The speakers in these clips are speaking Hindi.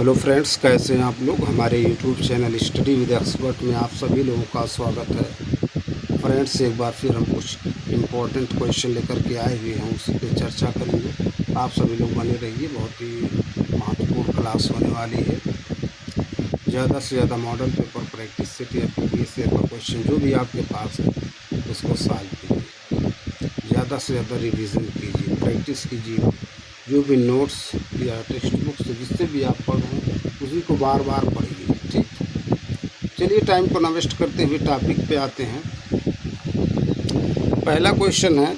हेलो फ्रेंड्स, कैसे हैं आप लोग। हमारे YouTube channel study with expert में आप सभी लोगों का स्वागत है। फ्रेंड्स, एक बार फिर हम कुछ इम्पोर्टेंट क्वेश्चन लेकर के आए हुए हैं, उसी पे चर्चा करेंगे। आप सभी लोग बने रहिए, बहुत ही महत्वपूर्ण क्लास होने वाली है। ज़्यादा से ज़्यादा मॉडल पेपर, प्रैक्टिस सेट या प्रीवियस ईयर का क्वेश्चन जो भी आपके पास है उसको सॉल्व कीजिए। ज़्यादा से ज़्यादा रिवीजन कीजिए, प्रैक्टिस कीजिए। जो भी नोट्स या टेक्स्ट बुक से जिससे भी आप पढ़ रहे हैं उसी को बार बार पढ़िए। ठीक, चलिए टाइम को ना वेस्ट करते हुए टॉपिक पे आते हैं। पहला क्वेश्चन है,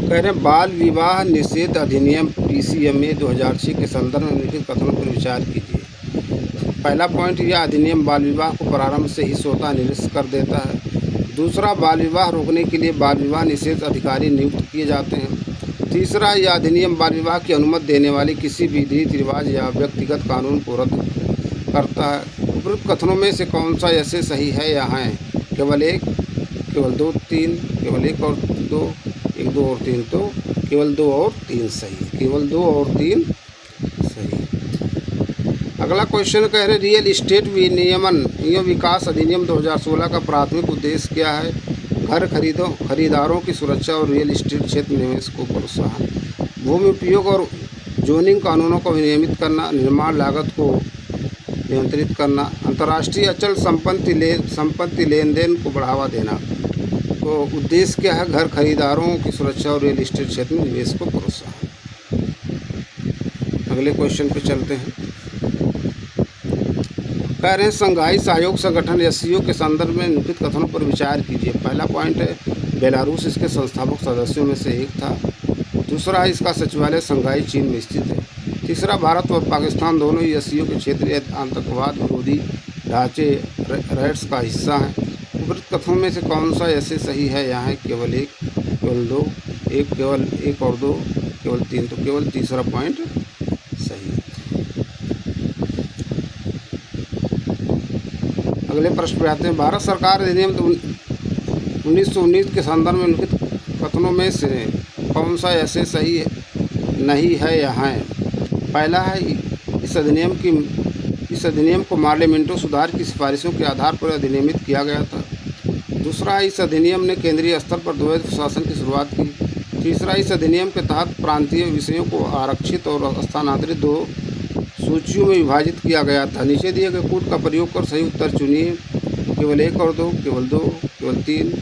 कह रहे हैं बाल विवाह निषेध अधिनियम PCMA 2006 के संदर्भ में निम्नलिखित कथनों पर विचार कीजिए। पहला पॉइंट, यह अधिनियम बाल विवाह को प्रारंभ से ही स्वतः निरस्त कर देता है। दूसरा, बाल विवाह रोकने के लिए बाल विवाह निषेध अधिकारी नियुक्त किए जाते हैं। तीसरा, यह अधिनियम बाल विवाह की अनुमति देने वाले किसी भी रीति रिवाज या व्यक्तिगत कानून को रद्द करता है। उपरोक्त कथनों में से कौन सा ऐसे सही है या है? केवल एक, केवल दो, तीन, केवल एक और दो, एक, दो और तीन, तो केवल दो और तीन सही, केवल दो और तीन सही। अगला क्वेश्चन कह रहे रियल इस्टेट विनियमन एवं विकास अधिनियम 2016 का प्राथमिक उद्देश्य क्या है? घर खरीदारों की सुरक्षा और रियल इस्टेट क्षेत्र में निवेश को प्रोत्साहन, भूमि उपयोग और जोनिंग कानूनों को विनियमित करना, निर्माण लागत को नियंत्रित करना, अंतर्राष्ट्रीय अचल संपत्ति लेन देन को बढ़ावा देना। तो उद्देश्य क्या है? घर खरीदारों की सुरक्षा और रियल इस्टेट क्षेत्र में निवेश को प्रोत्साहन। अगले क्वेश्चन पे चलते हैं। कह रहे हैं संघाई सहयोग संगठन SCO के संदर्भ में निम्नलिखित कथनों पर विचार कीजिए। पहला पॉइंट है, बेलारूस इसके संस्थापक सदस्यों में से एक था। दूसरा, इसका सचिवालय संघाई चीन में स्थित है। तीसरा, भारत और पाकिस्तान दोनों ही SCO के क्षेत्रीय आतंकवाद विरोधी ढांचे रैट्स का हिस्सा हैं। उपरोक्त कथनों में से कौन सा ऐसे सही है? यहाँ है केवल एक, केवल दो, एक, केवल एक और दो, केवल तीन, तो केवल तीसरा पॉइंट सही है। अगले प्रश्न पे आते हैं। भारत सरकार अधिनियम 1919 के संदर्भ में निम्नलिखित कथनों में से कौन सा ऐसे सही नहीं है या है? पहला है, इस अधिनियम को मार्लियामेंटो सुधार की सिफारिशों के आधार पर अधिनियमित किया गया था। दूसरा है, इस अधिनियम ने केंद्रीय स्तर पर द्वैध शासन की शुरुआत की। तीसरा, इस अधिनियम के तहत प्रांतीय विषयों को आरक्षित और स्थानांतरित दो सूचियों में विभाजित किया गया था। नीचे दिए गए कोड का प्रयोग कर सही उत्तर चुनिए। केवल एक और दो, केवल दो, केवल तीन,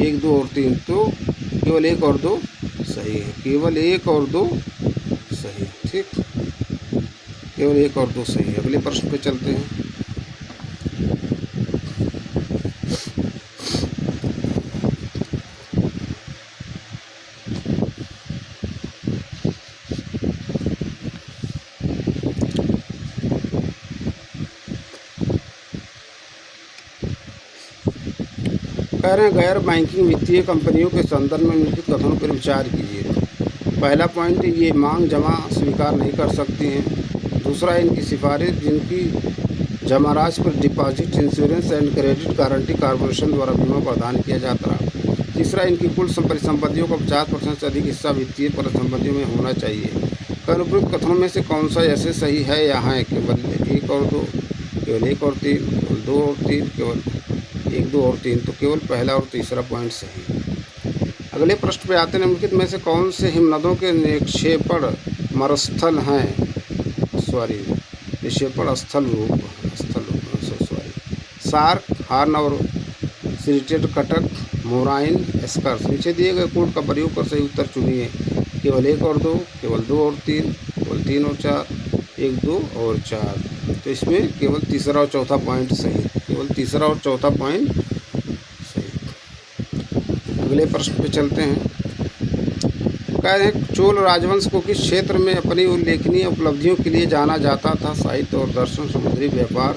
एक, दो और तीन, तो केवल एक और दो सही है, केवल एक और दो सही। ठीक, केवल एक और दो सही है। अगले प्रश्न पे चलते हैं। कह रहे हैं गैर बैंकिंग वित्तीय कंपनियों के संदर्भ में निम्नलिखित कथनों पर विचार कीजिए। पहला पॉइंट, ये मांग जमा स्वीकार नहीं कर सकती हैं। दूसरा, इनकी सिफारिश जिनकी जमा राशि पर deposit insurance and credit guarantee corporation द्वारा बीमा प्रदान किया जाता है। तीसरा, इनकी कुल परिसंपत्तियों का 50% से अधिक हिस्सा वित्तीय परिसंपत्तियों में होना चाहिए। उपरोक्त कथनों में से कौन सा ऐसे सही है या है? केवल एक और दो, केवल एक और तीन, केवल दो और तीन, केवल एक, दो और तीन, तो केवल पहला और तीसरा पॉइंट सही। अगले प्रश्न पे आते हैं। निम्नलिखित में से कौन से हिमनदों के निक्षेपण मरुस्थल हैं? निक्षेपण स्थल रूप सार्क, हार्न और सिरिटेड कटक, मोराइन, एस्कर्स। नीचे दिए गए कोड का प्रयोग कर सही उत्तर चुनिए। केवल एक और दो, केवल दो और तीन, केवल तीन और चार, एक, दो और चार, तो इसमें केवल तीसरा और चौथा पॉइंट सही, केवल तीसरा और चौथा पॉइंट सही। अगले प्रश्न पे चलते हैं। कह रहे हैं चोल राजवंश को किस क्षेत्र में अपनी उल्लेखनीय उपलब्धियों के लिए जाना जाता था? साहित्य और दर्शन, समुद्री व्यापार,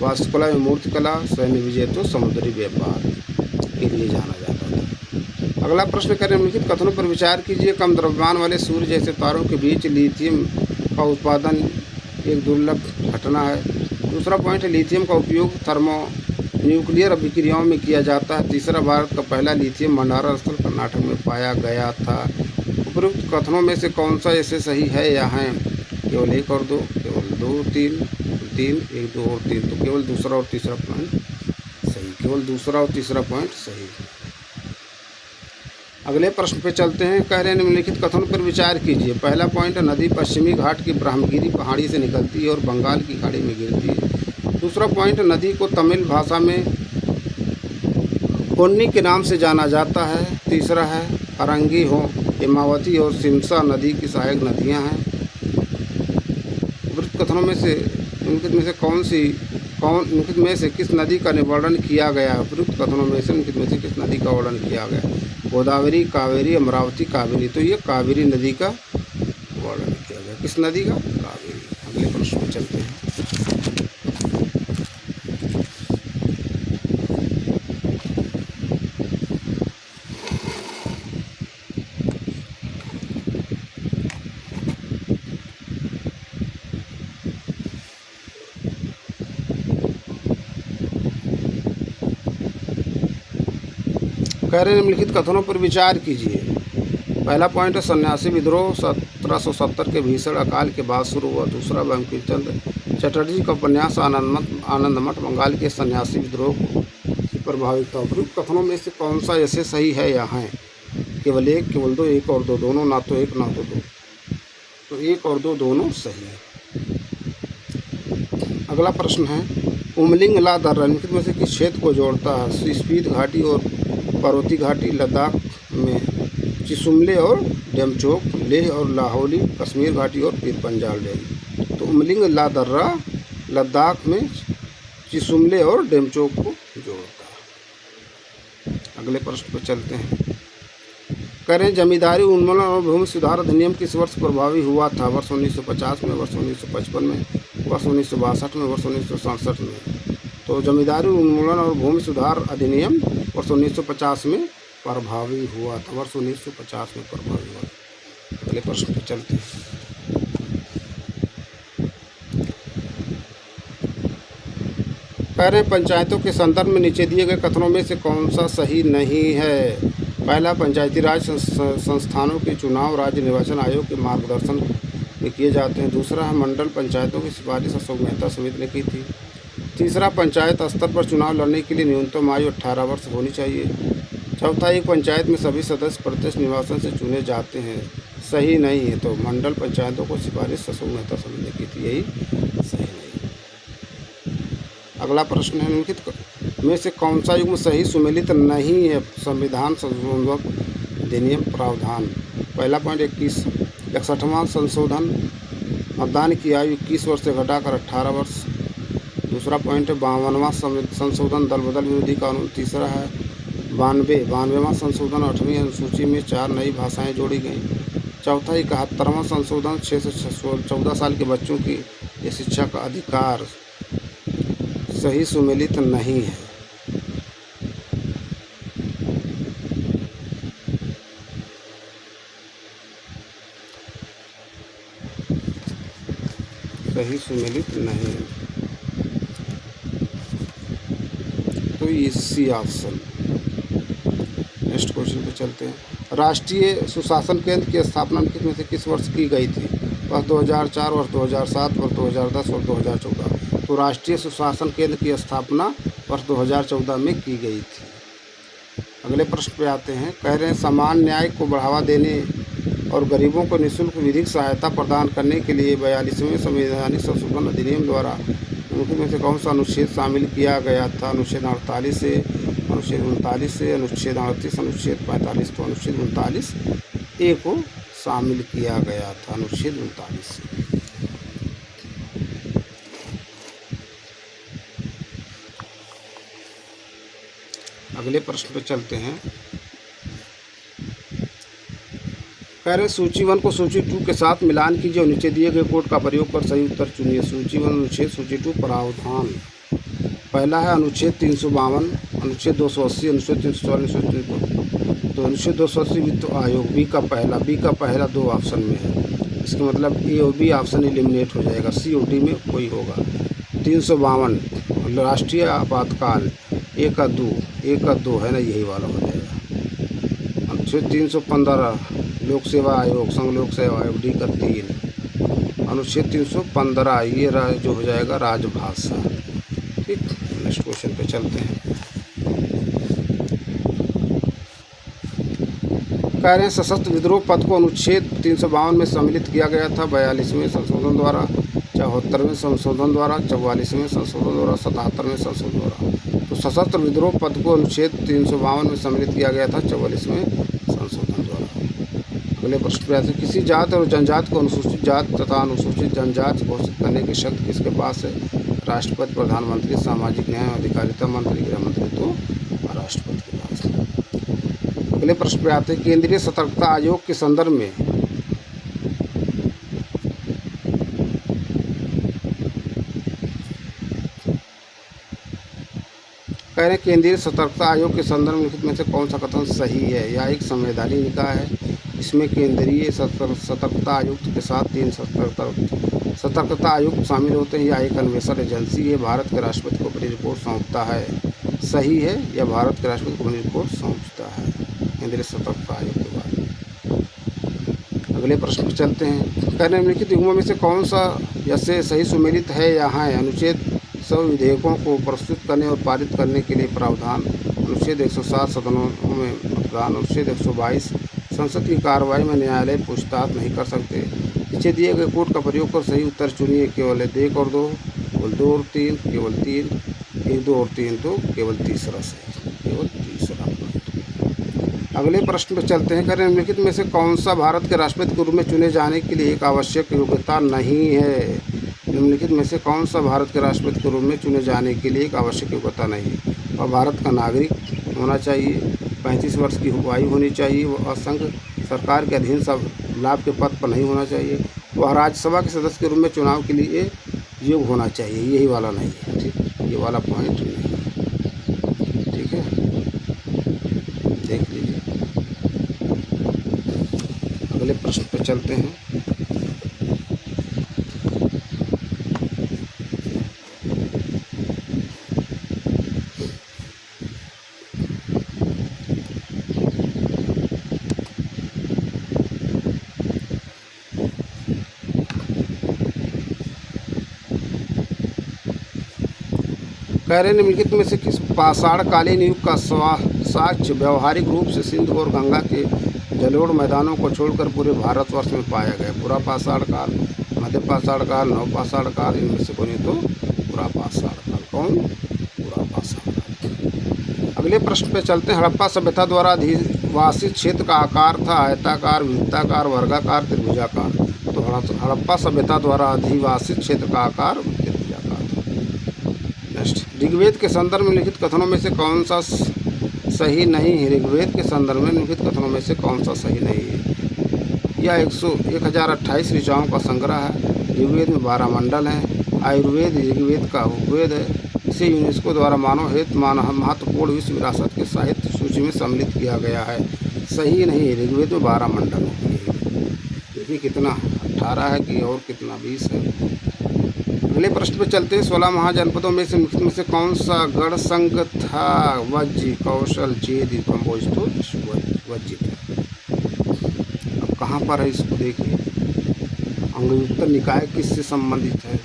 वास्तुकला एवं मूर्तिकला, सैन्य विजय, तो समुद्री व्यापार के लिए जाना जाता था। अगला प्रश्न कह रहे हैं निम्नलिखित कथनों पर विचार कीजिए। कम द्रव्यमान वाले सूर्य जैसे तारों के बीच लिथियम का उत्पादन एक दुर्लभ घटना है। दूसरा पॉइंट है, लिथियम का उपयोग थर्मो न्यूक्लियर अभिक्रियाओं में किया जाता है। तीसरा, भारत का पहला लिथियम भंडारण स्थल कर्नाटक में पाया गया था। उपरोक्त कथनों में से कौन सा ऐसे सही है या हैं? केवल 1 और 2, केवल 2, 3, 3, 1, 2 और 3। तो केवल दूसरा और तीसरा पॉइंट सही, केवल दूसरा और तीसरा पॉइंट सही। अगले प्रश्न पे चलते हैं। कह रहे हैं निम्नलिखित कथनों पर विचार कीजिए। पहला पॉइंट, नदी पश्चिमी घाट की ब्रह्मगिरी पहाड़ी से निकलती है और बंगाल की खाड़ी में गिरती है। दूसरा पॉइंट, नदी को तमिल भाषा में कोन्नी के नाम से जाना जाता है। तीसरा है, अरंगी हो, हेमावती और सिमसा नदी की सहायक नदियां हैं। उपरोक्त कथनों में से निम्नलिखित में से किस नदी का वर्णन किया गया है? उपरोक्त कथनों में से निम्नलिखित में से किस नदी का वर्णन किया गया? गोदावरी, कावेरी, अमरावती, कावेरी। तो ये कावेरी नदी का वर्णन किया गया। किस नदी का? कावेरी। अगले प्रश्न में चलते हैं। कह रहे निम्नलिखित कथनों पर विचार कीजिए। पहला पॉइंट है, सन्यासी विद्रोह 1770 के भीषण अकाल के बाद शुरू हुआ। दूसरा, बंकिम चंद्र चटर्जी का उपन्यास आनंदमठ बंगाल के सन्यासी विद्रोह को प्रभावित था। उपरोक्त कथनों में से कौन सा ऐसे सही है या हैं? केवल 1, केवल 2, 1 और 2, दोनों, ना तो 1 ना तो 2। तो 1 और 2 दोनों सही है। अगला प्रश्न है, उमलिंग ला दर्रा निम्नलिखित में से किस क्षेत्र को जोड़ता है? स्पीत घाटी और पर्वती घाटी, लद्दाख में चिसुमले और डेमचोक, लेह और लाहौली, कश्मीर घाटी और पीर पंजाल वैली। तो उमलिंग ला दर्रा लद्दाख में चिसुमले और डेमचोक को जोड़ता है। अगले प्रश्न पर चलते हैं। कह रहे हैं जमींदारी उन्मूलन और भूमि सुधार अधिनियम किस वर्ष प्रभावी हुआ था? वर्ष 1950 में, वर्ष 1955 में, वर्ष 1962 में, वर्ष 1967 में। तो जमींदारी उन्मूलन और भूमि सुधार अधिनियम वर्ष 1950 में प्रभावी हुआ था। वर्ष 1950 में प्रभावी हुआ। अगले प्रश्न पर चलते हैं। कह रहे हैं पंचायतों के संदर्भ में नीचे दिए गए कथनों में से कौन सा सही नहीं है? पहला, पंचायती राज संस्थानों के चुनाव राज्य निर्वाचन आयोग के मार्गदर्शन में किए जाते हैं। दूसरा है, मंडल पंचायतों की सिफारिश अशोक मेहता समिति ने की थी। तीसरा, पंचायत स्तर पर चुनाव लड़ने के लिए न्यूनतम आयु 18 वर्ष होनी चाहिए। चौथा, एक पंचायत में सभी सदस्य प्रत्यक्ष निर्वाचन से चुने जाते हैं। सही नहीं है। तो मंडल पंचायतों को सिफारिश अशोक मेहता समिति ने की थी, यही सही नहीं। अगला प्रश्न है, निम्नलिखित में से कौन सा युग्म सही सुमेलित नहीं है? संविधान संशोधन अधिनियम प्रावधान। पहला पॉइंट, 61वां संशोधन, मतदान की आयु 21 वर्ष से घटाकर 18 वर्ष। दूसरा पॉइंट है 52वां संशोधन, दल बदल विरोधी कानून। तीसरा है 92वां संशोधन, 8वीं अनुसूची में 4 नई भाषाएं जोड़ी गईं। चौथा, 71वां संशोधन, 6 से 14 साल के बच्चों की शिक्षा का अधिकार सही सुमेलित नहीं है। सही सुमेलित नहीं है। तो इसी ऑप्शन। नेक्स्ट क्वेश्चन पे चलते हैं। राष्ट्रीय सुशासन केंद्र की स्थापना में से किस वर्ष की गई थी? वर्ष 2004, वर्ष 2007, वर्ष 2010, वर्ष 2014। तो राष्ट्रीय सुशासन केंद्र की स्थापना वर्ष 2014 में की गई थी। अगले प्रश्न पे आते हैं। कह रहे हैं समान न्याय को बढ़ावा देने और गरीबों को निःशुल्क विधिक सहायता प्रदान करने के लिए 42वें संवैधानिक संशोधन अधिनियम द्वारा उनमें से कौन सा अनुच्छेद शामिल किया गया था? अनुच्छेद 48 से, अनुच्छेद 39 से, अनुच्छेद 38, अनुच्छेद 45। तो अनुच्छेद 39A को शामिल किया गया था, अनुच्छेद 39 से। अगले प्रश्न पर चलते हैं। कह रहे सूची 1 को सूची 2 के साथ मिलान कीजिए और नीचे दिए गए कोड का प्रयोग कर सही उत्तर चुनिए। सूची 1 अनुच्छेद, सूची 2 प्रावधान। पहला है अनुच्छेद 352, अनुच्छेद 280, अनुच्छेद 340, अनुच्छेद 300। तो अनुच्छेद 280 वित्त आयोग, बी का पहला 2 ऑप्शन में है। इसका मतलब ए और बी ऑप्शन एलिमिनेट हो जाएगा, सी और डी में कोई होगा। 352 राष्ट्रीय आपातकाल, ए का 2 है ना, यही वाला हो जाएगा। अनुच्छेद 315 लोक सेवा आयोग, संघ लोक सेवा आयोग, डी का 3। अनुच्छेद 315 ये जो हो जाएगा राजभाषा। ठीक, नेक्स्ट क्वेश्चन पे चलते हैं। कह रहे हैं सशस्त्र विद्रोह पद को अनुच्छेद 352 में सम्मिलित किया गया था 42वें संशोधन द्वारा, 74वें संशोधन द्वारा, 44वें संशोधन द्वारा, 77वें संशोधन द्वारा। तो सशस्त्र विद्रोह पद को अनुच्छेद 352 में सम्मिलित किया गया था 44वें संशोधन द्वारा। अगले प्रश्न पे आते हैं, किसी जात और जनजाति को अनुसूचित जात तथा अनुसूचित जनजाति घोषित करने की शक्ति किसके पास है? राष्ट्रपति, प्रधानमंत्री, सामाजिक न्याय और अधिकारिता मंत्री, गृह मंत्री। तो राष्ट्रपति के पास है। अगले प्रश्न पे आते हैं, केंद्रीय सतर्कता आयोग के संदर्भ में कह रहे हैं केंद्रीय सतर्कता आयोग के संदर्भ में लिखित में से कौन सा कथन सही है? यह एक संवैधानिक निकाय है, इसमें केंद्रीय सतर्कता आयुक्त के साथ 3 सतर्कता आयुक्त शामिल होते हैं। यह एक अन्वेषण एजेंसी है, भारत के राष्ट्रपति को अपनी रिपोर्ट सौंपता है। सही है, यह भारत के राष्ट्रपति को अपनी रिपोर्ट सौंपता है केंद्रीय सतर्कता आयोग के बाद। अगले प्रश्न पर चलते हैं, कह रहे हैं निम्नलिखित युग्मों में से कौन सा जैसे सही सुमेलित है यहाँ है? अनुच्छेद 100 विधेयकों को प्रस्तुत करने और पारित करने के लिए प्रावधान, अनुच्छेद 107 सदनों में मतदान, अनुच्छेद 122 संसद की कार्रवाई में न्यायालय पूछताछ नहीं कर सकते। नीचे दिए गए कोड का प्रयोग कर सही उत्तर चुनिए। केवल 1 और 2, केवल 2 और 3, केवल 3, 1, 2 और 3। तो केवल तीसरा सही, केवल तीसरा। अगले प्रश्न पर चलते हैं, कह रहे हैं निम्नलिखित में से कौन सा भारत के राष्ट्रपति के रूप में चुने जाने के लिए एक आवश्यक योग्यता नहीं है? निम्नलिखित में से कौन सा भारत के राष्ट्रपति के रूप में चुने जाने के लिए एक आवश्यक योग्यता नहीं? वह भारत का नागरिक होना चाहिए, 35 वर्ष की आयु होनी चाहिए, वह संघ सरकार के अधीन सब लाभ के पद पर नहीं होना चाहिए, वह राज्यसभा के सदस्य के रूप में चुनाव के लिए योग्य होना चाहिए। यही वाला नहीं है, ठीक, ये वाला पॉइंट नहीं है, ठीक है, देख लीजिए। अगले प्रश्न पर चलते हैं, कह रहे निम्नलिखित में से किस पाषाणकालीन युग का साक्ष्य व्यावहारिक रूप से सिंधु और गंगा के जलोढ़ मैदानों को छोड़कर पूरे भारतवर्ष में पाया गया? पूरा पाषाण काल, मध्य पाषाण काल, नव पाषाण काल, इनमें से कोई तो पूरा पाषाण काल। कौन? पूरा पाषाण काल। अगले प्रश्न पे चलते हैं, हड़प्पा सभ्यता द्वारा अधिवासित क्षेत्र का आकार था आयताकार, वृत्ताकार, वर्गाकार, त्रिभुजाकार। तो हड़प्पा सभ्यता द्वारा अधिवासित क्षेत्र का आकार त्रिभुजाकार था। नेक्स्ट, ऋग्वेद के संदर्भ में लिखित कथनों में से कौन सा सही नहीं है? ऋग्वेद के संदर्भ में लिखित कथनों में से कौन सा सही नहीं है? यह 1028 ऋचाओं का संग्रह है। ऋग्वेद में 12 मंडल हैं। आयुर्वेद ऋग्वेद का उपवेद है। इसे यूनेस्को द्वारा मानव हेतु महत्वपूर्ण विश्व विरासत के साहित्य सूची में सम्मिलित किया गया है। सही नहीं है, ऋग्वेद में 12 मंडल है। देखिए कितना 18 है कि और कितना 20 है। अगले प्रश्न पर चलते हैं, 16 महाजनपदों में से कौन सा गढ़ संघ था? वज्र, कौशल, चेद, कंबोज। तो वज्र था। अब कहाँ पर है इसको देखिए। अंगुत्तर निकाय किससे संबंधित है?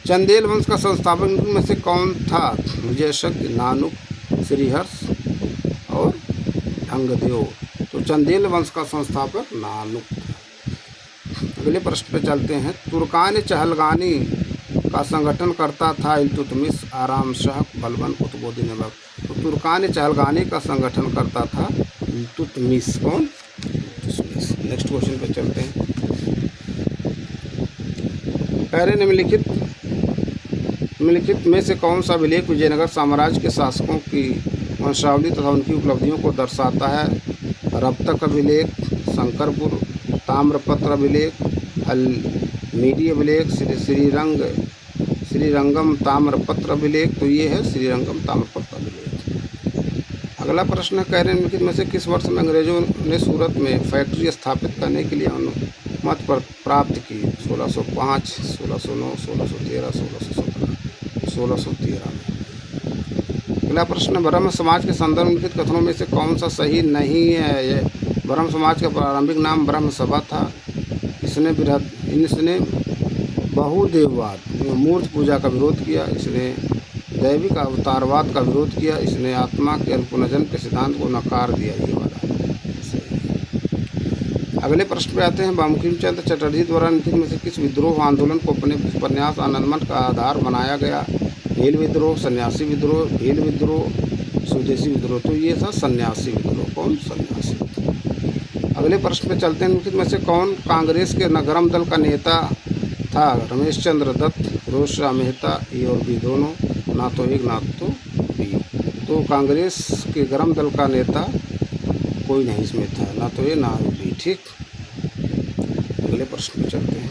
चंदेल वंश का संस्थापक में से कौन था? विजयशक्ति, नानुक, श्रीहर्ष और ढंगदेव। तो चंदेल वंश का संस्थापक नानुक था। अगले प्रश्न पर चलते हैं, तुर्कान चहलगानी का संगठन करता था इल्तुतमिश, आराम शाह, बलबन, कुतुबुद्दीन ऐबक। तो तुर्कान चहलगानी का संगठन करता था इल्तुतमिश। कौन? इल्तुतमिश। नेक्स्ट क्वेश्चन पर चलते हैं, कह रहे निम्नलिखित में से कौन सा अभिलेख विजयनगर साम्राज्य के शासकों की वंशावली तथा उनकी उपलब्धियों को दर्शाता है? रप्तक अभिलेख, शंकरपुर, ताम्रपत्र अभिलेख, हल्मीडी अभिलेख, श्रीरंगम ताम्रपत्र अभिलेख। तो ये है श्रीरंगम ताम्रपत्र अभिलेख। अगला प्रश्न है, कह रहे हैं में से किस वर्ष में अंग्रेजों ने सूरत में फैक्ट्री स्थापित करने के लिए अनुमति प्राप्त की? 1605, 1609, 1613, 1617, 1613 में। अगला प्रश्न, ब्रह्म समाज के संदर्भ में लिखित कथनों में से कौन सा सही नहीं है? ब्रह्म समाज का प्रारंभिक नाम ब्रह्म सभा था। इसने बहुदेववाद मूर्ति पूजा का विरोध किया। इसने दैविक अवतारवाद का विरोध किया। इसने आत्मा के पुनर्जन्म के सिद्धांत को नकार दिया। ये वाला अगले प्रश्न पे आते हैं। बंकिम चंद्र चटर्जी द्वारा निम्नलिखित में से किस विद्रोह आंदोलन को अपने उपन्यास आनंदमठ का आधार बनाया गया? नील विद्रोह, सन्यासी विद्रोह, भील विद्रोह, स्वदेशी विद्रोह। तो ये था सन्यासी विद्रोह। कौन? सन्यासी। अगले प्रश्न पे चलते हैं। निम्नलिखित में से कौन कांग्रेस के नगरम दल का नेता था? रमेश चंद्र दत्त, फिरोज शाह मेहता, ए और बी दोनों, ना तो एक ना तो बी। तो कांग्रेस के गरम दल का नेता कोई नहीं इसमें था, ना तो ए ना बी। ठीक, अगले प्रश्न पे चलते हैं।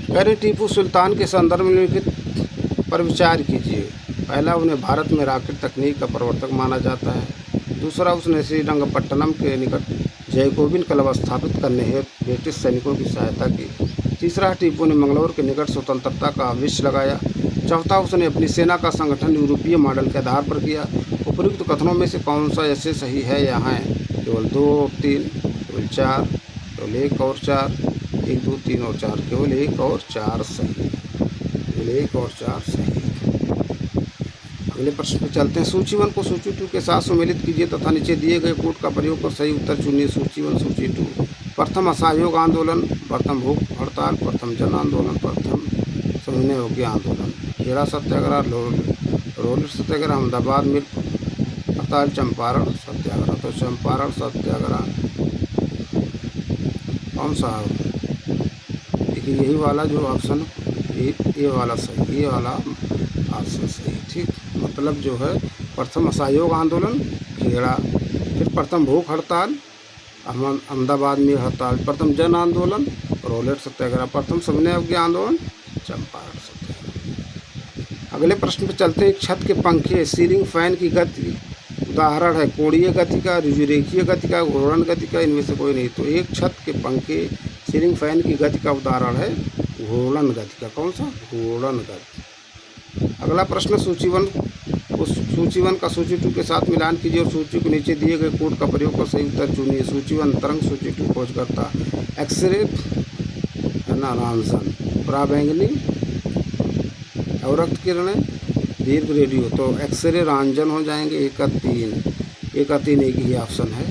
करें टीपू सुल्तान के संदर्भ में निम्नलिखित पर विचार कीजिए। पहला, उन्हें भारत में रॉकेट तकनीक का प्रवर्तक माना जाता है। दूसरा, उसने श्रीरंगपट्टनम के निकट जैकोबिन क्लब स्थापित करने हेतु ब्रिटिश सैनिकों की सहायता की। तीसरा, टीपू ने मंगलौर के निकट स्वतंत्रता का विष लगाया। चौथा, उसने अपनी सेना का संगठन यूरोपीय मॉडल के आधार पर किया। उपयुक्त कथनों में से कौन सा ऐसे सही है? यहाँ है केवल 2 और 3, केवल 4, केवल 1 और 4, 1 2 3 और 4, केवल 1 और 4 सही, केवल 1 और 4 सही। अगले प्रश्न पर चलते हैं। सूची 1 को सूची 2 के साथ सम्मिलित कीजिए तथा नीचे दिए गए कोड का प्रयोग कर सही उत्तर चुनिए। सूची 1, सूची 2। प्रथम असहयोग आंदोलन, प्रथम भूख हड़ताल, प्रथम जन आंदोलन, प्रथम सविनय योग्य आंदोलन। खेड़ा सत्याग्रह, रोलेट सत्याग्रह, अहमदाबाद मिल हड़ताल, चंपारण सत्याग्रह। तो चंपारण सत्याग्रह कौन सा? देखिए यही वाला जो ऑप्शन ये वाला सही, ये वाला ऑप्शन सही। ठीक, मतलब जो है प्रथम असहयोग आंदोलन खेड़ा, फिर प्रथम भूख हड़ताल अहमदाबाद में हड़ताल, प्रथम जन आंदोलन रोलेट सत्याग्रह, प्रथम सविनय योग्य आंदोलन चंपारण सत्याग्रह। अगले प्रश्न पर चलते हैं। छत के पंखे सीलिंग फैन की गति उदाहरण है कोणीय गति का, रुजुरेखीय गति का, घूर्णन गति का, इनमें से कोई नहीं। तो एक छत के पंखे सीलिंग फैन की गति का उदाहरण है घूर्णन गति का। कौन सा? घूर्णन गति। अगला प्रश्न सूची 1 का सूची 2 के साथ मिलान कीजिए और सूची को नीचे दिए गए कोड का प्रयोग कर सही उत्तर चुनिए। सूची 1 तरंग, सूची 2 खोजकर्ता। एक्सरे नारांसन, पराबैंगनी, अवरक्त किरणें, दीर्घ रेडियो। तो एक्सरे रंजन हो जाएंगे 1 का 3 एक ही ऑप्शन है।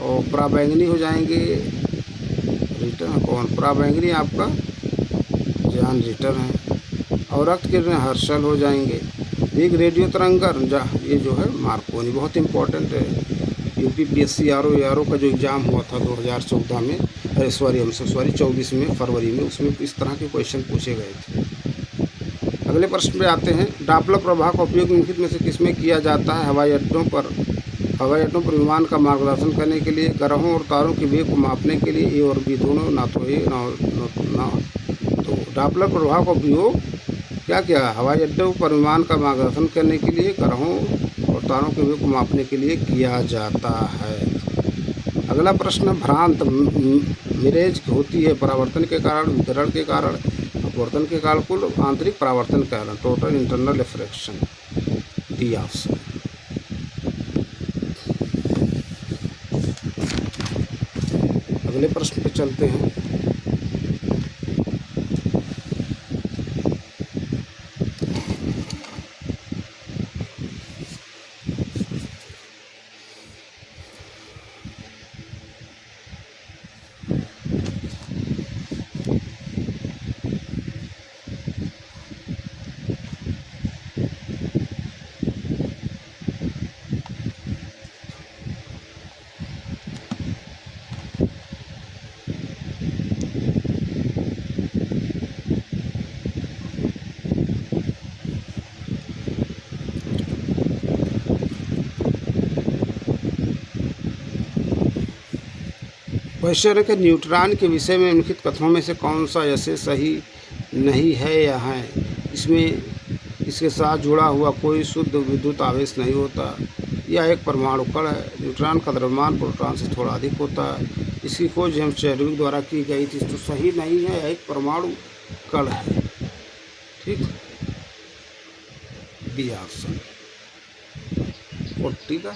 और पराबैंगनी हो जाएंगे रिटर्न कौन? पराबैंगनी आपका जान रिटर्न है। और रक्त किरणें हर्षल हो जाएंगे। दीर्घ रेडियो तरंगर ये जो है मार्कोनी। बहुत इंपॉर्टेंट है। यूपीपीएससी आरओ का जो एग्ज़ाम हुआ था 2014 में, अरे सॉरी 24 में फरवरी में, उसमें इस तरह के क्वेश्चन पूछे गए थे। अगले प्रश्न पे आते हैं। डॉपलर प्रभाव का उपयोग निम्नलिखित में से किसमें किया जाता है? हवाई अड्डों पर विमान का मार्गदर्शन करने के लिए, ग्रहों और तारों के वेग को मापने के लिए, ए और बी दोनों, ना तो ए ना। तो डॉपलर प्रभाव का उपयोग क्या हवाई अड्डों पर विमान का मार्गदर्शन करने के लिए, ग्रहों और तारों के वेग को मापने के लिए किया जाता है। अगला प्रश्न। भ्रांत मिरेज होती है परावर्तन के कारण, विकिरण के कारण, अपवर्तन के कारण, कुल आंतरिक परावर्तन के कारण। Total internal refraction, D option. अगले प्रश्न पे चलते हैं। क्वेश्चन है कि न्यूट्रॉन के विषय में निम्नलिखित कथनों में से कौन सा ऐसे सही नहीं है? यहाँ है इसमें इसके साथ जुड़ा हुआ कोई शुद्ध विद्युत आवेश नहीं होता। यह एक परमाणु कण है। न्यूट्रॉन का द्रव्यमान प्रोटॉन से थोड़ा अधिक होता है। इसकी खोज जेम्स चैडविक द्वारा की गई थी। तो सही नहीं है, यह एक परमाणु कण है। ठीक, बी ऑप्शन 40 का।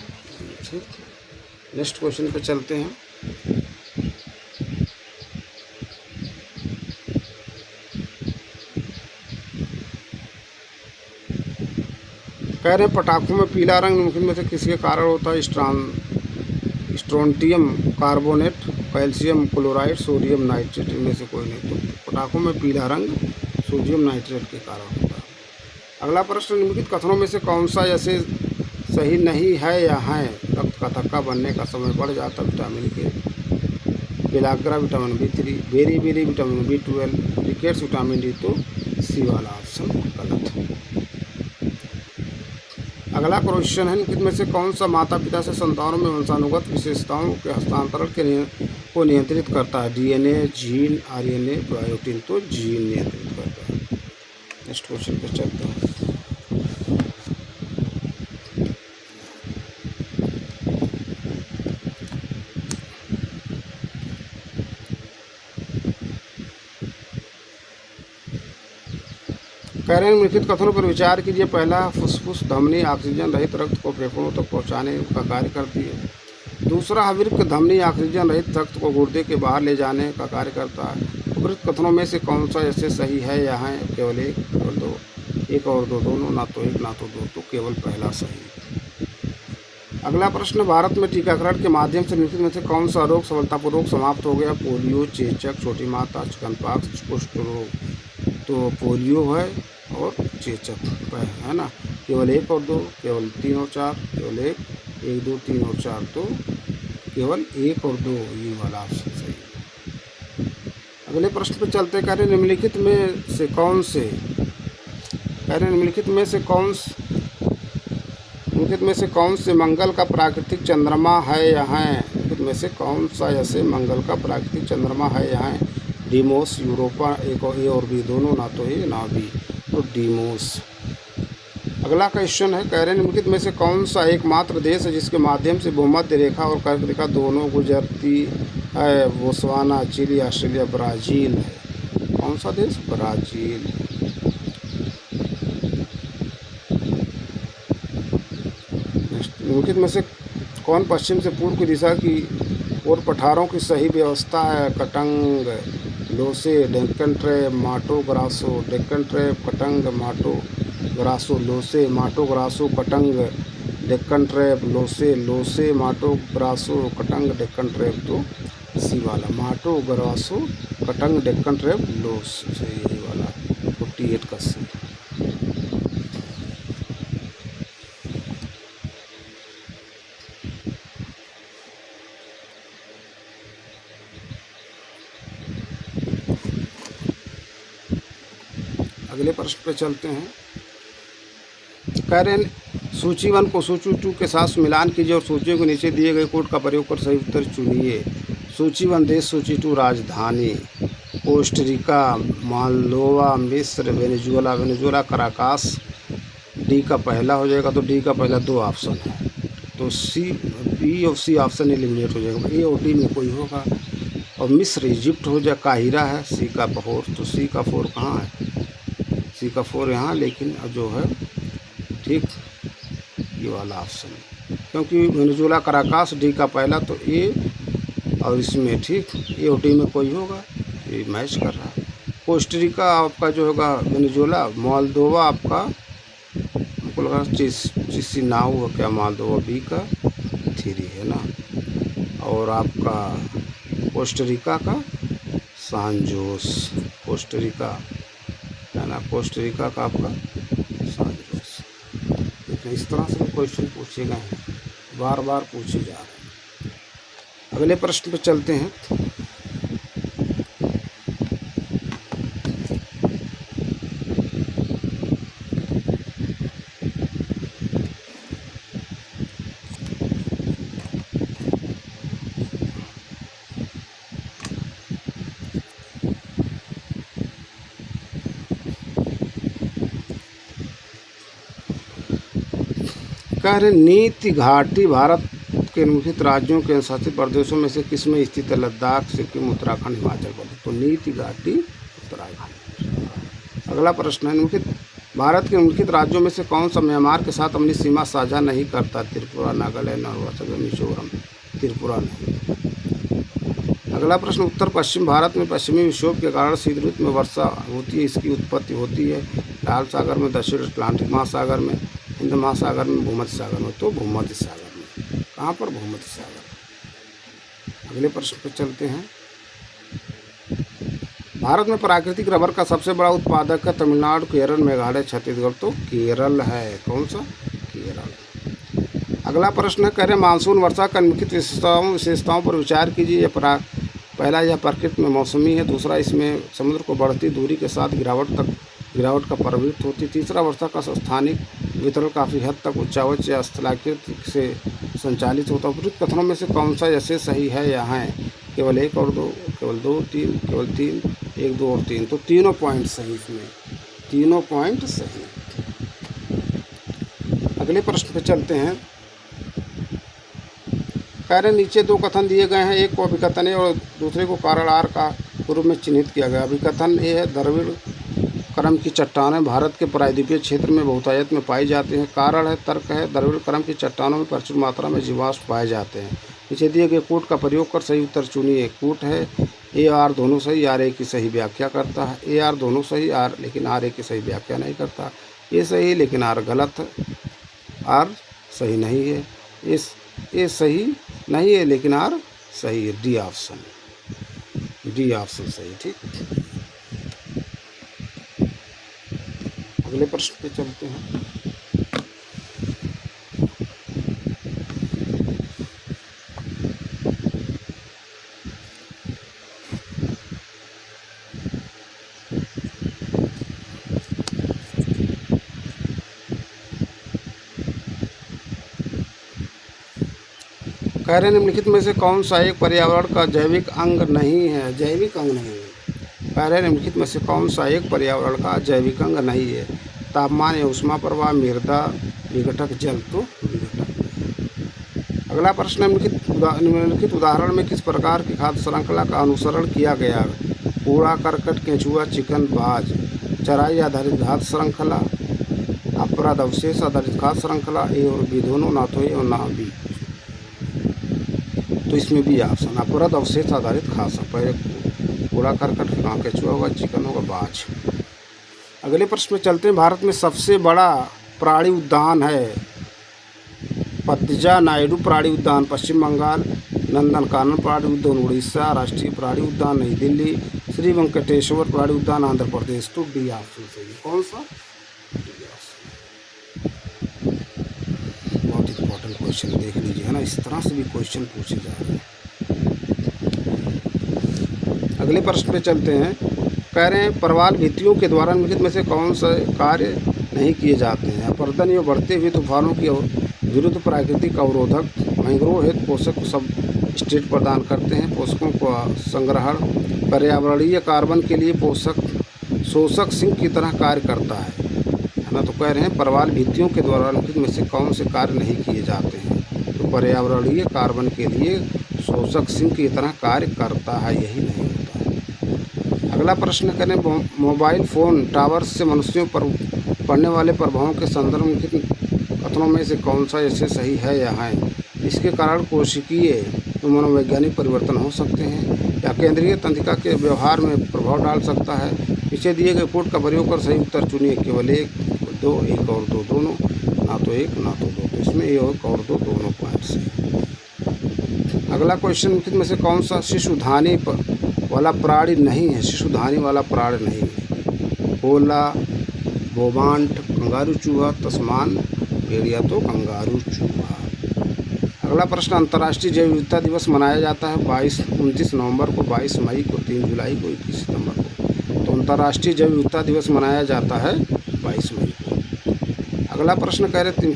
ठीक, नेक्स्ट क्वेश्चन पे चलते हैं। कह रहे हैं पटाखों में पीला रंग निम्नलिखित में से किसके कारण होता है? Strontium carbonate, calcium chloride, sodium nitrate, इनमें से कोई नहीं। तो पटाखों में पीला रंग सोडियम नाइट्रेट के कारण होता है। अगला प्रश्न, निम्नलिखित कथनों में से कौन सा ऐसे सही नहीं है या है? रक्त का थक्का बनने का समय बढ़ जाता vitamin K, pellagra vitamin B3, beriberi vitamin B12, rickets vitamin D। तो सी वाला ऑप्शन गलत है। अगला क्वेश्चन है, निम्नलिखित में से कौन सा माता पिता से संतानों में वंशानुगत विशेषताओं के हस्तांतरण को नियंत्रित करता है? DNA, gene, RNA, biotin. तो जीन नियंत्रित करता है। नेक्स्ट क्वेश्चन पे चलते हैं। कह रहे हैं निम्नलिखित कथनों पर विचार कीजिए। पहला, फुसफुस धमनी ऑक्सीजन रहित रक्त को फेफड़ों तक पहुंचाने का कार्य करती है। दूसरा, वृक्क धमनी ऑक्सीजन रहित रक्त को गुर्दे के बाहर ले जाने का कार्य करता है। उपरोक्त कथनों में से कौन सा ऐसे सही है या है? केवल एक, केवल दो, एक और दो, दोनों, ना तो एक ना तो दो। तो केवल पहला सही। अगला प्रश्न, भारत में टीकाकरण के माध्यम से निम्नलिखित में से कौन सा रोग सफलतापूर्वक समाप्त हो गया? पोलियो, चेचक, छोटी माता, चिकनपॉक्स, कुष्ठ रोग। तो पोलियो है और चेचक है ना। केवल एक और दो, केवल 3 और 4, केवल एक, 1, 2, 3 और 4। तो केवल 1 और 2, ये वाला ऑप्शन सही है। अगले प्रश्न पर चलते। कह रहे निम्नलिखित में से कौन से मंगल का प्राकृतिक चंद्रमा है या है? निम्नलिखित में से कौन सा ऐसे मंगल का प्राकृतिक चंद्रमा है या है? डीमोस, यूरोपा, एक और ए और बी, दोनों, ना तो ए ना बी। तो डीमोस। अगला क्वेश्चन है, कह रहे हैं निम्नलिखित में से कौन सा एकमात्र देश है जिसके माध्यम से भूमध्य रेखा और कर्क रेखा दोनों गुजरती है? बोत्सवाना, चिली, ऑस्ट्रेलिया, ब्राज़ील है। कौन सा देश? ब्राज़ील। निम्नलिखित में से कौन पश्चिम से पूर्व की दिशा की ओर पठारों की सही व्यवस्था है? कटंग, लोसे, डेक्कन ट्रैप, माटो ग्रासो। डेक्कन ट्रैप, कटंग, माटो ग्रासो, लोसे, माटो ग्रासो, कटंग, डेक्कन ट्रैप, लोसे, माटो ग्रासो, कटंग, डेक्कन ट्रैप। तो सी वाला, माटो ग्रासो, कटंग, डेक्कन ट्रैप, लोसे, ये वाला 48 का सी। अगले प्रश्न पे चलते हैं। कह रहे हैं सूची 1 को सूची 2 के साथ मिलान कीजिए और सूचियों के नीचे दिए गए कोड का प्रयोग कर सही उत्तर चुनिए। सूची 1 देश, सूची 2 राजधानी। कोस्टरिका, मोल्दोवा, मिस्र, वेनेजुएला। Venezuela Caracas. डी का पहला हो जाएगा, तो डी का पहला 2 ऑप्शन है। तो सी, बी और सी ऑप्शन एलिमिनेट हो जाएगा। ए और डी में कोई होगा। और मिस्र इजिप्ट हो जाए, काहिरा है। सी का 4, तो सी का 4 कहाँ है? सी का 4 यहाँ, लेकिन अब जो है ठीक ये वाला ऑप्शन है, क्योंकि वेनेजुएला कराकास, डी का पहला, तो ए और इसमें ठीक ए और डी में कोई होगा, ये मैच कर रहा है। कोस्टरिका आपका जो होगा वेनेजुएला, मोल्दोवा आपका हमको लगा चिसिनाउ है क्या? मोल्दोवा बी का 3 है ना। और आपका कोस्टरिका का सांजोस, कोस्टरिका है ना, कोस्टरिका का आपका सांजोस। लेकिन इस तरह से क्वेश्चन पूछे गए हैं, बार बार पूछे जा रहे हैं। अगले प्रश्न पर चलते हैं। कह रहे नीति घाटी भारत के निम्नलिखित राज्यों के शासित प्रदेशों में से किसमें स्थित है? लद्दाख, सिक्किम, उत्तराखंड, हिमाचल प्रदेश। तो नीति घाटी उत्तराखंड। अगला प्रश्न है निम्नलिखित भारत के निम्नलिखित राज्यों में से कौन सा म्यांमार के साथ अपनी सीमा साझा नहीं करता? त्रिपुरा, नागालैंड, अरुणाचल, मिजोरम। त्रिपुरा नहीं। अगला प्रश्न उत्तर पश्चिम भारत में पश्चिमी विक्षोभ के कारण शीत ऋतु में वर्षा होती है, इसकी उत्पत्ति होती है लाल सागर में, दक्षिण अटलांटिक महासागर में, हिंद महासागर में, भूमध्य सागर में। तो भूमध्य सागर में। कहाँ पर? भूमध्य सागर। अगले प्रश्न पर चलते हैं। भारत में प्राकृतिक रबर का सबसे बड़ा उत्पादक है तमिलनाडु, केरल, मेघालय, छत्तीसगढ़। तो केरल है। कौन सा? केरल। अगला प्रश्न है कह रहे मानसून वर्षा का निम्नलिखित विशेषताओं पर विचार कीजिए। पहला, यह प्रकृति में मौसमी है। दूसरा, इसमें समुद्र को बढ़ती दूरी के साथ गिरावट का प्रवृत्त होती। तीसरा, वर्षा का स्थानिक वितरण काफ़ी हद तक उच्चावच या स्थलाकृति से संचालित होता है। उपयुक्त कथनों में से कौन सा ऐसे सही है या है? केवल एक और दो, केवल दो, तीन, केवल तीन, एक, दो और तीन। तो तीनों पॉइंट सही इसमें। तीनों पॉइंट सही। अगले प्रश्न पे चलते हैं। कह रहे नीचे दो कथन दिए गए हैं, एक को अभिकथन ए और दूसरे को कारण आर का रूप में चिन्हित किया गया। अभिकथन ए है द्रविड़ क्रम की चट्टानें भारत के प्रायद्वीपीय क्षेत्र में बहुतायत में पाई जाती हैं। कारण है, तर्क है, द्रविड़ क्रम की चट्टानों में प्रचुर मात्रा में जीवाश्म पाए जाते हैं। नीचे दिए गए कूट का प्रयोग कर सही उत्तर चुनिए। कूट है ए आर दोनों सही, आर ए की सही व्याख्या करता है। ए आर दोनों सही, आर लेकिन आर ए की सही व्याख्या नहीं करता। ए सही लेकिन आर गलत है, आर सही नहीं है। ए सही नहीं है लेकिन आर सही है। डी ऑप्शन सही। ठीक। अगले प्रश्न पे चलते हैं। कह रहे निम्नलिखित में से कौन सा एक पर्यावरण का जैविक अंग नहीं है? जैविक अंग नहीं है। कह रहे निम्नलिखित में से कौन सा एक पर्यावरण का जैविक अंग नहीं है? तापमान या ऊष्मा प्रवाह, मृदा, विघटक जल। तो विघटक। अगला प्रश्न निम्नलिखित उदाहरण में किस प्रकार की खाद्य श्रृंखला का अनुसरण किया गया? कूड़ा करकट, केंचुआ, चिकन, बाज। चराई आधारित खाद्य श्रृंखला, अपराध अवशेष आधारित खाद्य श्रृंखला। ए और बी दोनों, ना तो ए और ना बी। तो इसमें भी ऑप्शन अपराध अवशेष आधारित खासा। पहले कूड़ा करकट, फिर वहाँ केंचुआ होगा, चिकन होगा, बाज। अगले प्रश्न में चलते हैं। भारत में सबसे बड़ा प्राणी उद्यान है पद्मजा नायडू प्राणी उद्यान पश्चिम बंगाल, नंदनकानन प्राणी उद्यान उड़ीसा, राष्ट्रीय प्राणी उद्यान नई दिल्ली, श्री वेंकटेश्वर प्राणी उद्यान आंध्र प्रदेश। तो डी ऑप्शन सही। कौन सा? बहुत इंपॉर्टेंट क्वेश्चन देख लीजिए, है ना। इस तरह से भी क्वेश्चन पूछे जा रहे हैं। अगले प्रश्न पे चलते हैं। कह रहे हैं प्रवाल भित्तियों के द्वारा निम्नलिखित में से कौन सा कार्य नहीं किए जाते हैं? अपर्दन या बढ़ते हुए तूफानों की विरुद्ध प्राकृतिक अवरोधक, मैंग्रोव हेतु पोषक सब स्टेट प्रदान करते हैं, पोषकों को संग्रहण, पर्यावरणीय कार्बन के लिए पोषक शोषक सिंक की तरह कार्य करता है ना। तो कह रहे हैं प्रवाल भित्तियों के द्वारा निम्नलिखित में से कौन से कार्य नहीं किए जाते हैं? तो पर्यावरणीय कार्बन के लिए शोषक सिंक की तरह कार्य करता है, यही नहीं होता है। अगला प्रश्न करें मोबाइल फ़ोन टावर से मनुष्यों पर पड़ने वाले प्रभावों के संदर्भ में कथनों में से कौन सा ऐसे सही है या है? इसके कारण कोशिकीय तो मनोवैज्ञानिक परिवर्तन हो सकते हैं या केंद्रीय तंत्रिका के व्यवहार में प्रभाव डाल सकता है। पीछे दिए गए कोड का प्रयोग कर सही उत्तर चुनिए। केवल एक, दो, एक और दो दोनों, ना तो एक ना तो दो। तो इसमें एक और दो दोनों पॉइंट से। अगला क्वेश्चन निम्नलिखित में से कौन सा शिशुधानी वाला प्राणी नहीं है? शिशुधानी वाला प्राणी नहीं है। कोला, बोबांट, कंगारू चूहा, तस्मान भेड़िया। तो कंगारू चूहा। अगला प्रश्न अंतर्राष्ट्रीय जैव विविधता दिवस मनाया जाता है 29 नवंबर को, 22 मई को, 3 जुलाई को, 21 सितंबर को। तो अंतर्राष्ट्रीय जैव विविधता दिवस मनाया जाता है 22 मई को। अगला प्रश्न कह रहे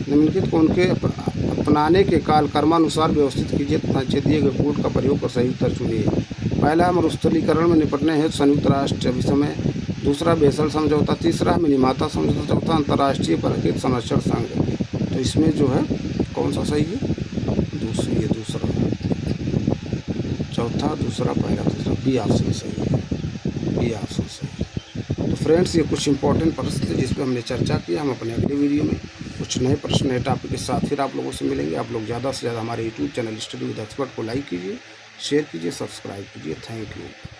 निम्नलिखित को उनके अपनाने के काल कर्मानुसार व्यवस्थित कीजिए तथा नीचे दिए गए कोड का प्रयोग कर सही उत्तर चुनिए। पहला मरुस्थलीकरण में निपटने हेतु संयुक्त राष्ट्र अभिसमय, दूसरा बेसल समझौता, तीसरा मिनीमाता समझौता, चौथा अंतर्राष्ट्रीय प्राकृतिक संरक्षण संघ। तो इसमें जो है कौन सा सही है? ये दूसरा, चौथा दूसरा, पहला दूसरा, बी ऑप्शन सही है, बी ऑप्शन सही है। तो फ्रेंड्स, ये कुछ इंपॉर्टेंट प्रश्न थे जिस पर हमने चर्चा की। हम अपने अगले वीडियो में कुछ नए प्रश्न, नए टॉपिक के साथ फिर आप लोगों से मिलेंगे। आप लोग ज़्यादा से ज़्यादा हमारे YouTube channel study with expert को लाइक कीजिए, शेयर कीजिए, सब्सक्राइब कीजिए। Thank you.